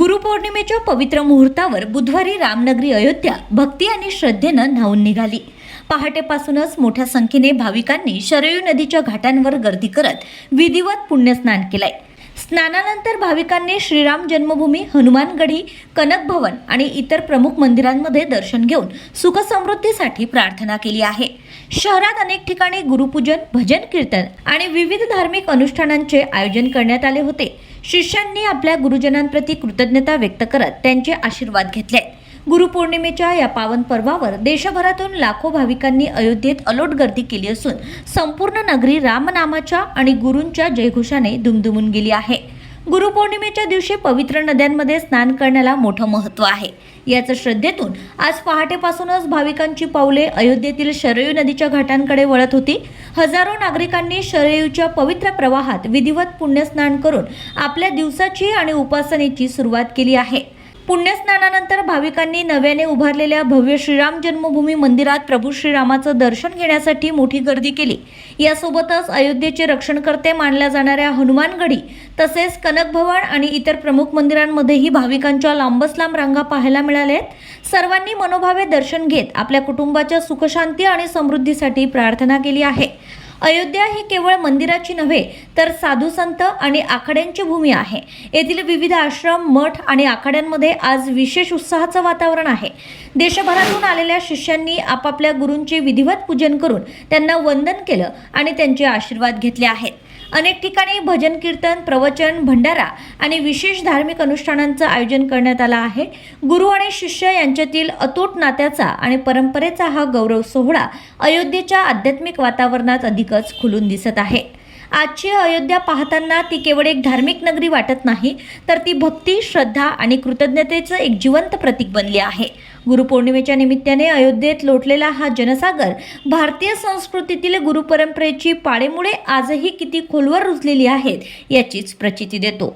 गुरुपौर्णिमेच्या पवित्र मुहूर्तावर बुधवारी रामनगरी अयोध्या भक्ती आणि श्रद्धेनं न्हाऊन निघाली। पहाटेपासूनच मोठ्या संख्येने भाविकांनी शरयू नदीच्या घाटांवर गर्दी करत विधिवत पुण्यस्नान केलंय। स्नानानंतर भाविकांनी श्रीराम जन्मभूमी, हनुमानगढी, कनक भवन आणि इतर प्रमुख मंदिरांमध्ये दर्शन घेऊन सुख समृद्धीसाठी प्रार्थना केली आहे। शहरात अनेक ठिकाणी गुरुपूजन, भजन कीर्तन आणि विविध धार्मिक अनुष्ठानांचे आयोजन करण्यात आले होते। शिष्यांनी आपल्या गुरुजनांप्रती कृतज्ञता व्यक्त करत त्यांचे आशीर्वाद घेतले। गुरुपौर्णिमेच्या या पावन पर्वावर देशभरातून लाखो भाविकांनी अयोध्येत अलोट गर्दी केली असून संपूर्ण नगरी रामनामाच्या आणि गुरूंच्या जयघोषाने दुमदुमून गेली आहे। गुरुपौर्णिमेच्या दिवशी पवित्र नद्यांमध्ये स्नान करण्याला मोठं महत्त्व आहे। याच श्रद्धेतून आज पहाटेपासूनच भाविकांची पावले अयोध्येतील शरयू नदीच्या घाटांकडे वळत होती। हजारो नागरिकांनी शरयूच्या पवित्र प्रवाहात विधिवत पुण्यस्नान करून आपल्या दिवसाची आणि उपासनेची सुरुवात केली आहे। पुण्यस्नानानंतर भाविकांनी नव्याने उभारलेल्या भव्य श्रीराम जन्मभूमी मंदिरात प्रभू श्रीरामाचं दर्शन घेण्यासाठी मोठी गर्दी केली। यासोबतच अयोध्येचे रक्षणकर्ते मानल्या जाणाऱ्या हनुमानगढी तसेच कनक भवन आणि इतर प्रमुख मंदिरांमध्येही भाविकांच्या लांबच लांब रांगा पाहायला मिळाल्या आहेत। सर्वांनी मनोभावे दर्शन घेत आपल्या कुटुंबाच्या सुखशांती आणि समृद्धीसाठी प्रार्थना केली आहे। अयोध्या ही केवळ मंदिराची नव्हे तर साधू संत आणि आखाड्यांची भूमी आहे। येथील विविध आश्रम, मठ आणि आखाड्यांमध्ये आज विशेष उत्साहाचं वातावरण आहे। देशभरातून आलेल्या शिष्यांनी आपापल्या गुरूंचे विधिवत पूजन करून त्यांना वंदन केलं आणि त्यांचे आशीर्वाद घेतले आहेत। अनेक ठिकाणी भजन कीर्तन, प्रवचन, भंडारा आणि विशेष धार्मिक अनुष्ठानांचं आयोजन करण्यात आलं आहे। गुरु आणि शिष्य यांच्यातील अतूट नात्याचा आणि परंपरेचा हा गौरव सोहळा अयोध्येच्या आध्यात्मिक वातावरणात अधिकच खुलून दिसत आहे। आजची अयोध्या पाहताना ती केवळ एक धार्मिक नगरी वाटत नाही, तर ती भक्ती, श्रद्धा आणि कृतज्ञतेचं एक जिवंत प्रतीक बनली आहे। गुरुपौर्णिमेच्या निमित्ताने अयोध्येत लोटलेला हा जनसागर भारतीय संस्कृतीतील गुरुपरंपरेची पाळेमुळे आजही किती खोलवर रुजलेली आहेत याचीच प्रचिती देतो।